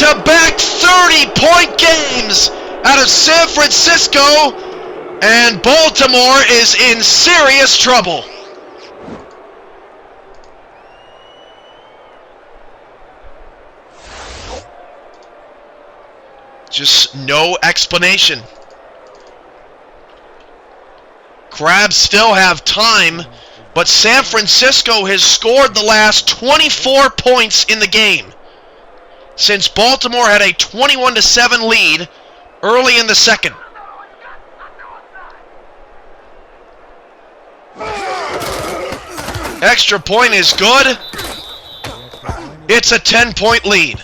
back-to-back 30-point games out of San Francisco, and Baltimore is in serious trouble. Just no explanation. Crabs still have time, but San Francisco has scored the last 24 points in the game since Baltimore had a 21-7 lead early in the second. Extra point is good. It's a 10-point lead.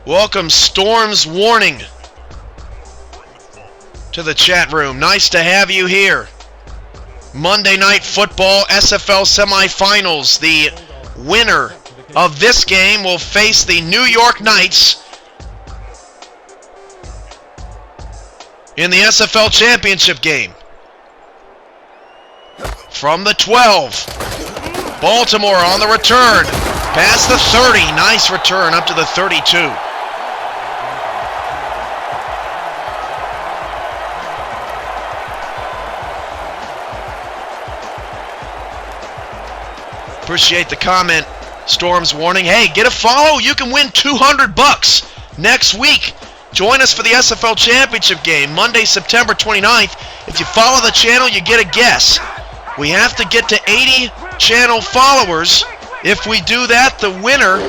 Welcome Storm's Warning to the chat room. Nice to have you here. Monday Night Football SFL Semifinals. The winner of this game will face the New York Knights in the SFL Championship game. From the 12, Baltimore on the return. Past the 30, nice return up to the 32. Appreciate the comment, Storm's Warning. Hey, get a follow. You can win $200 next week. Join us for the SFL Championship game, Monday, September 29th. If you follow the channel, you get a guess. We have to get to 80 channel followers. If we do that, the winner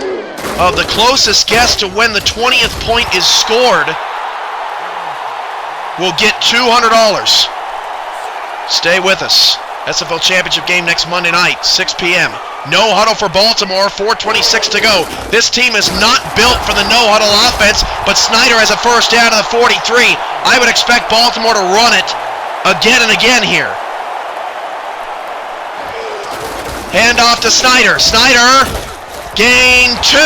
of the closest guess to when the 20th point is scored will get $200. Stay with us. SFL Championship game next Monday night, 6 p.m. No huddle for Baltimore, 4:26 to go. This team is not built for the no huddle offense, but Snyder has a first down to the 43. I would expect Baltimore to run it again and again here. Hand off to Snyder. Snyder, gain 2.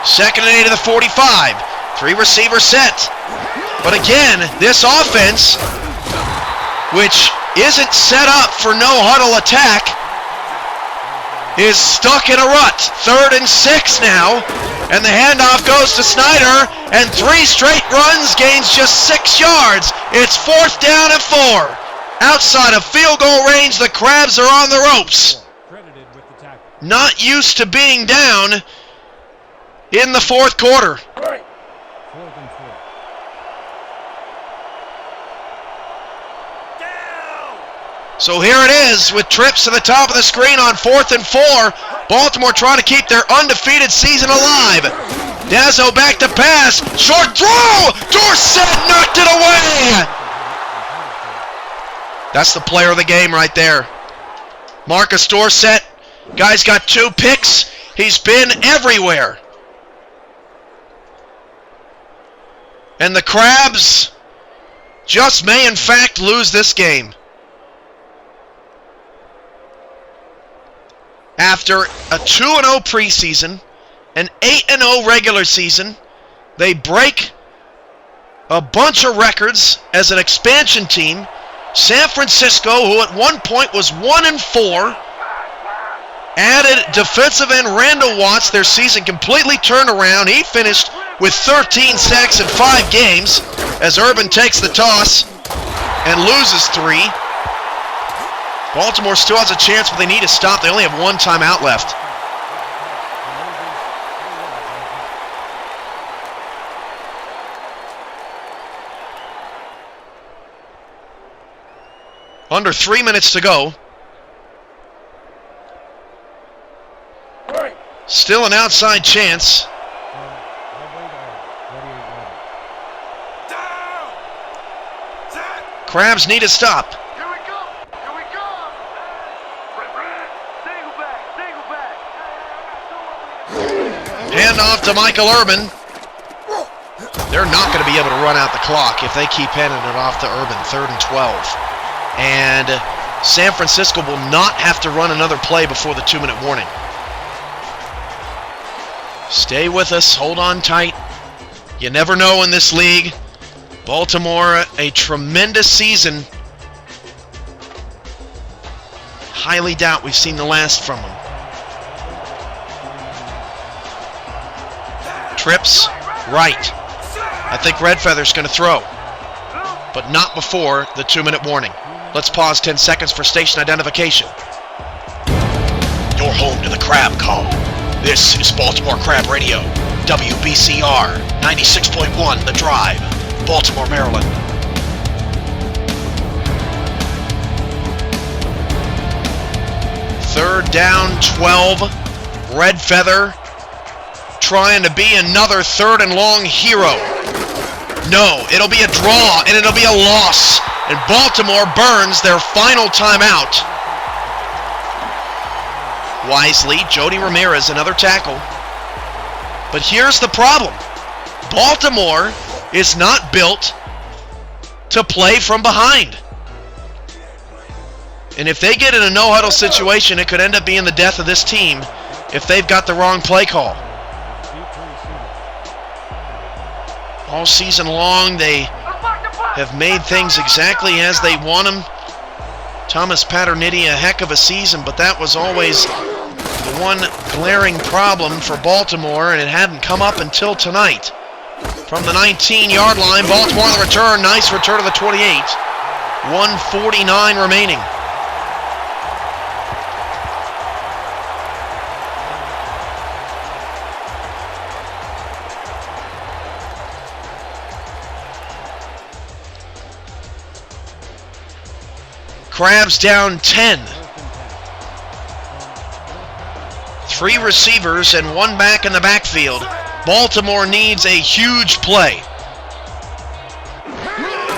Second and 8 to the 45. 3 receiver set. But again, this offense, which isn't set up for no huddle attack, is stuck in a rut. 3rd and 6 now, and the handoff goes to Snyder, and 3 straight runs, gains just 6 yards. It's 4th down and 4. Outside of field goal range, the Crabs are on the ropes. Not used to being down in the 4th quarter. So here it is with trips to the top of the screen on 4th and 4. Baltimore trying to keep their undefeated season alive. Dazzo back to pass. Short throw! Dorsett knocked it away! That's the player of the game right there. Marcus Dorsett. Guy's got 2 picks. He's been everywhere. And the Crabs just may in fact lose this game. After a 2-0 preseason, an 8-0 regular season, they break a bunch of records as an expansion team. San Francisco, who at one point was 1-4, added defensive end Randall Watts. Their season completely turned around. He finished with 13 sacks in 5 games as Urban takes the toss and loses 3. Baltimore still has a chance, but they need to stop. They only have 1 timeout left. Under 3 minutes to go. Still an outside chance. Crabs need to stop. Hand off to Michael Urban. They're not going to be able to run out the clock if they keep handing it off to Urban. 3rd and 12. And San Francisco will not have to run another play before the 2-minute warning. Stay with us. Hold on tight. You never know in this league. Baltimore, a tremendous season. highly doubt we've seen the last from him. Trips, right. I think Redfeather's going to throw, but not before the 2-minute warning. Let's pause 10 seconds for station identification. You're home to the Crab Call. This is Baltimore Crab Radio, WBCR 96.1 The Drive, Baltimore, Maryland. Third down, 12. Redfeather trying to be another third and long hero. No, it'll be a draw and it'll be a loss. And Baltimore burns their final timeout. Wisely, Jody Ramirez, another tackle. But here's the problem. Baltimore is not built to play from behind. And if they get in a no-huddle situation, it could end up being the death of this team if they've got the wrong play call. All season long, they have made things exactly as they want them. Thomas Paternitti, a heck of a season, but that was always the one glaring problem for Baltimore, and it hadn't come up until tonight. From the 19-yard line, Baltimore on the return. Nice return to the 28. 1:49 remaining. Crabs down 10. 3 receivers and 1 back in the backfield. Baltimore needs a huge play.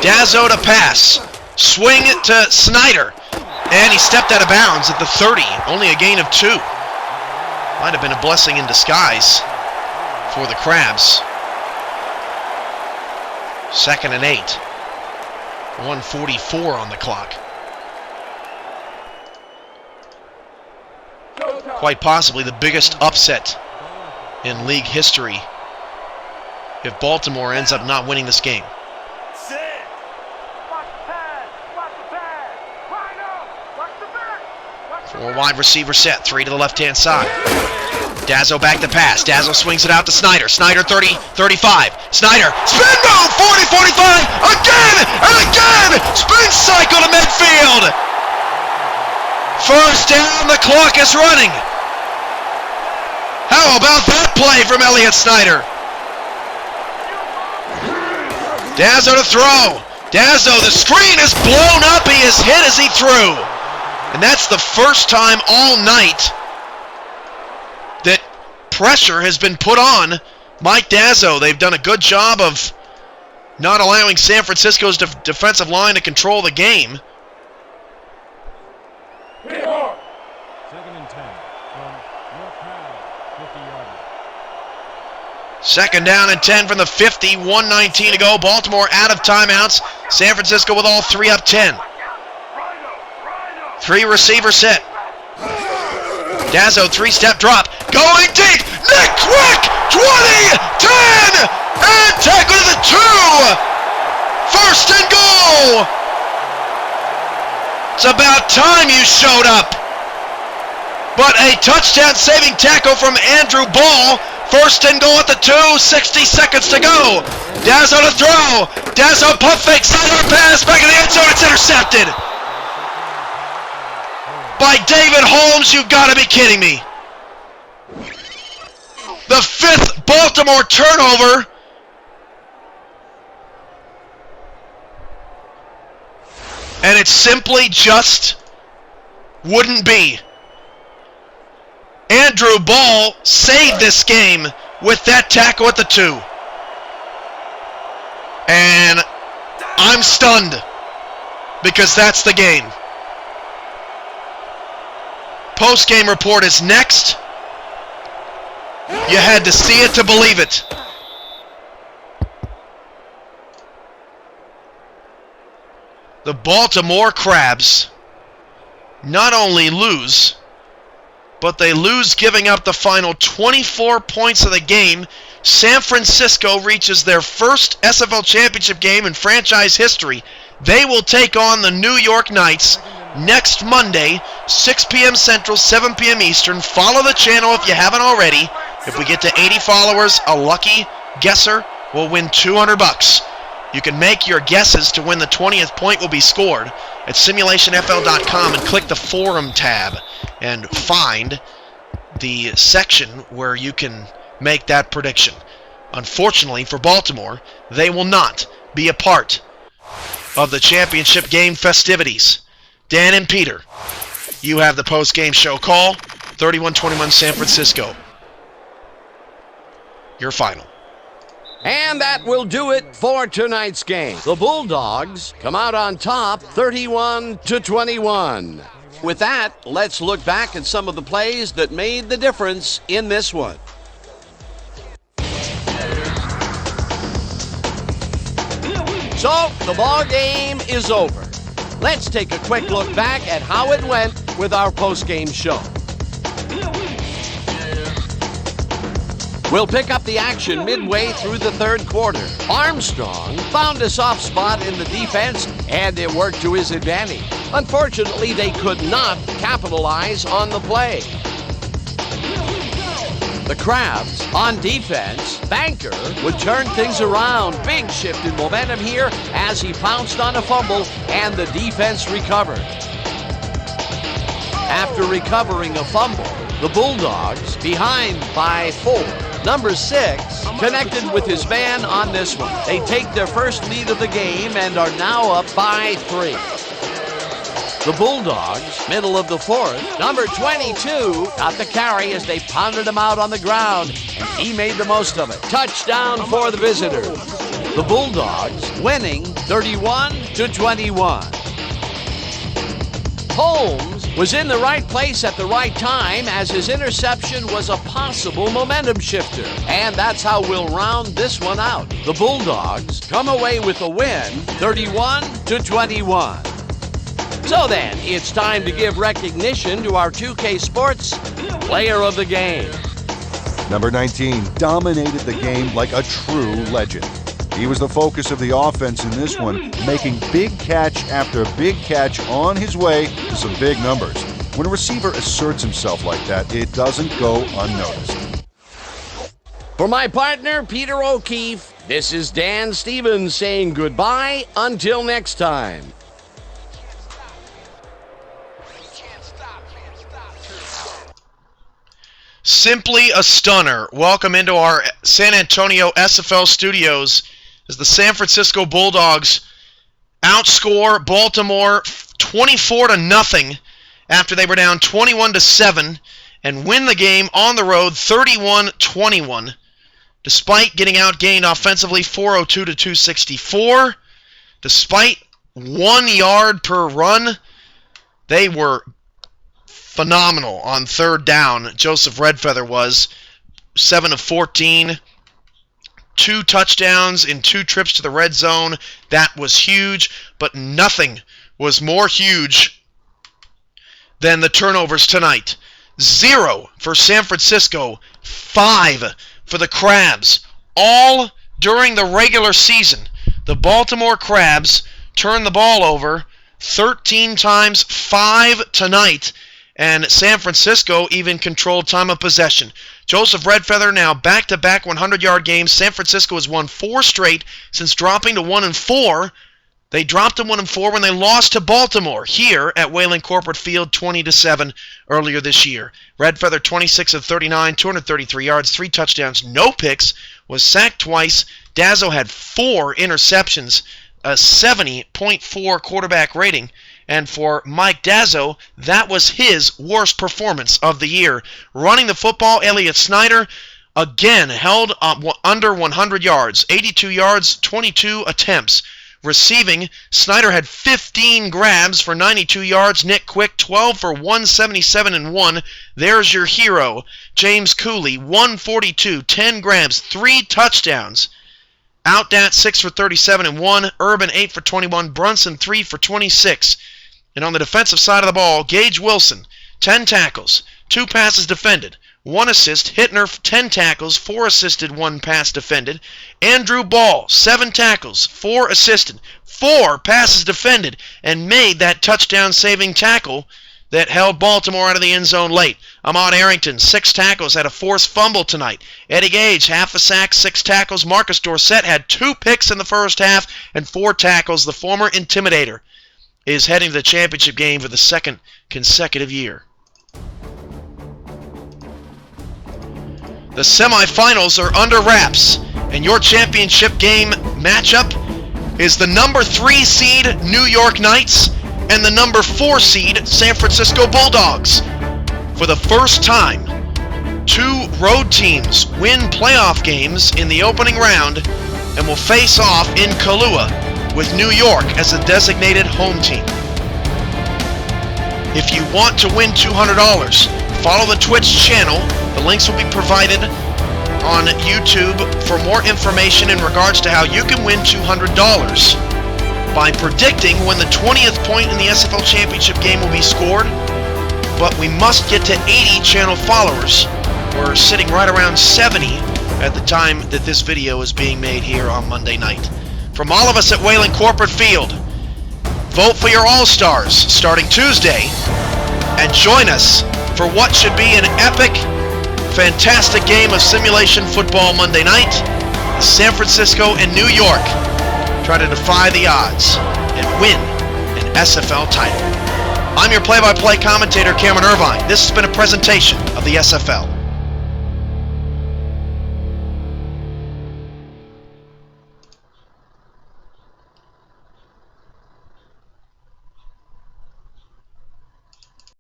Dazzo to pass. Swing it to Snyder. And he stepped out of bounds at the 30. Only a gain of 2. Might have been a blessing in disguise for the Crabs. 2nd and 8. 1:44 on the clock. Quite possibly the biggest upset in league history if Baltimore ends up not winning this game. 4 wide receiver set, 3 to the left-hand side. Dazzo back to pass. Dazzo swings it out to Snyder. Snyder 30, 35. Snyder, spin move, 40, 45, again and again! Spin cycle to midfield! First down, the clock is running. How about that play from Elliott Snyder? Dazzo to throw. Dazzo, the screen is blown up. He is hit as he threw. And that's the first time all night that pressure has been put on Mike Dazzo. They've done a good job of not allowing San Francisco's defensive line to control the game. 2nd down and 10 from the 50, 1:19 to go. Baltimore out of timeouts. San Francisco with all 3 up 10. 3 receiver set. Dazzo, 3-step drop. Going deep. Nick Quick, 20, 10, and tackle to the 2. 1st and goal. It's about time you showed up. But a touchdown-saving tackle from Andrew Ball. 1st and goal at the 2, 60 seconds to go. Dazzo to throw. Dazzo pump fake, sidearm pass, back in the end zone, it's intercepted. By David Holmes, you've got to be kidding me. The 5th Baltimore turnover. And it simply just wouldn't be. Andrew Ball saved this game with that tackle at the 2. And I'm stunned because that's the game. Post-game report is next. You had to see it to believe it. The Baltimore Crabs not only lose, but they lose giving up the final 24 points of the game. San Francisco reaches their first SFL championship game in franchise history. They will take on the New York Knights next Monday, 6 p.m. Central, 7 p.m. Eastern. Follow the channel if you haven't already. If we get to 80 followers, a lucky guesser will win $200. You can make your guesses to win the 20th point will be scored at simulationfl.com and click the forum tab and find the section where you can make that prediction. Unfortunately for Baltimore, they will not be a part of the championship game festivities. Dan and Peter, you have the post-game show call. 31-21 San Francisco. Your final. And that will do it for tonight's game. The Bulldogs come out on top 31-21. With that, let's look back at some of the plays that made the difference in this one. So, the ball game is over. Let's take a quick look back at how it went with our post-game show. We'll pick up the action midway through the third quarter. Armstrong found a soft spot in the defense, and it worked to his advantage. Unfortunately, they could not capitalize on the play. The Crabs on defense. Banker would turn things around. Big shift in momentum here as he pounced on a fumble, and the defense recovered. After recovering a fumble, the Bulldogs behind by 4. Number 6 connected with his man on this one. They take their first lead of the game and are now up by 3. The Bulldogs, middle of the fourth. Number 22 got the carry as they pounded him out on the ground, and he made the most of it. Touchdown for the visitors. The Bulldogs winning 31-21. Holmes was in the right place at the right time as his interception was a possible momentum shifter. And that's how we'll round this one out. The Bulldogs come away with a win, 31-21. So then, it's time to give recognition to our 2K Sports Player of the Game. Number 19 dominated the game like a true legend. He was the focus of the offense in this one, making big catch after big catch on his way to some big numbers. When a receiver asserts himself like that, it doesn't go unnoticed. For my partner, Peter O'Keefe, this is Dan Stevens saying goodbye until next time. Simply a stunner. Welcome into our San Antonio SFL studios as the San Francisco Bulldogs outscore Baltimore 24-0 after they were down 21-7 and win the game on the road 31-21. Despite getting outgained offensively 402 to 264, despite 1 yard per run, they were phenomenal on third down. Joseph Redfeather was 7 of 14, 2 touchdowns in 2 trips to the red zone. That was huge, but nothing was more huge than the turnovers tonight. 0 for San Francisco, 5 for the Crabs. All during the regular season, the Baltimore Crabs turned the ball over 13 times, 5 tonight. And San Francisco even controlled time of possession. Joseph Redfeather now back-to-back 100-yard games. San Francisco has won 4 straight since dropping to 1-4. They dropped to 1-4 when they lost to Baltimore here at Wayland Corporate Field 20-7 earlier this year. Redfeather 26 of 39, 233 yards, 3 touchdowns, no picks, was sacked twice. Dazzo had 4 interceptions, a 70.4 quarterback rating. And for Mike Dazzo, that was his worst performance of the year. Running the football, Elliott Snyder again held under 100 yards, 82 yards, 22 attempts. Receiving, Snyder had 15 grabs for 92 yards. Nick Quick, 12 for 177 and 1. There's your hero. James Cooley, 142, 10 grabs, 3 touchdowns. Outdat, 6 for 37 and 1. Urban, 8 for 21. Brunson, 3 for 26. And on the defensive side of the ball, Gage Wilson, 10 tackles, 2 passes defended, 1 assist. Hittner, 10 tackles, 4 assisted, 1 pass defended. Andrew Ball, 7 tackles, 4 assisted, 4 passes defended, and made that touchdown-saving tackle that held Baltimore out of the end zone late. Ahmad Arrington, 6 tackles, had a forced fumble tonight. Eddie Gage, half a sack, 6 tackles. Marcus Dorsett had 2 picks in the first half and 4 tackles. The former Intimidator is heading to the championship game for the 2nd consecutive year. The semifinals are under wraps, and your championship game matchup is the number 3 seed New York Knights and the number 4 seed San Francisco Bulldogs. For the first time, 2 road teams win playoff games in the opening round and will face off in Kahlua with New York as the designated home team. If you want to win $200, follow the Twitch channel. The links will be provided on YouTube for more information in regards to how you can win $200 by predicting when the 20th point in the SFL Championship game will be scored. But we must get to 80 channel followers. We're sitting right around 70 at the time that this video is being made here on Monday night. From all of us at Wayland Corporate Field, vote for your All-Stars starting Tuesday and join us for what should be an epic, fantastic game of simulation football Monday night. San Francisco and New York try to defy the odds and win an SFL title. I'm your play-by-play commentator, Cameron Irvine. This has been a presentation of the SFL.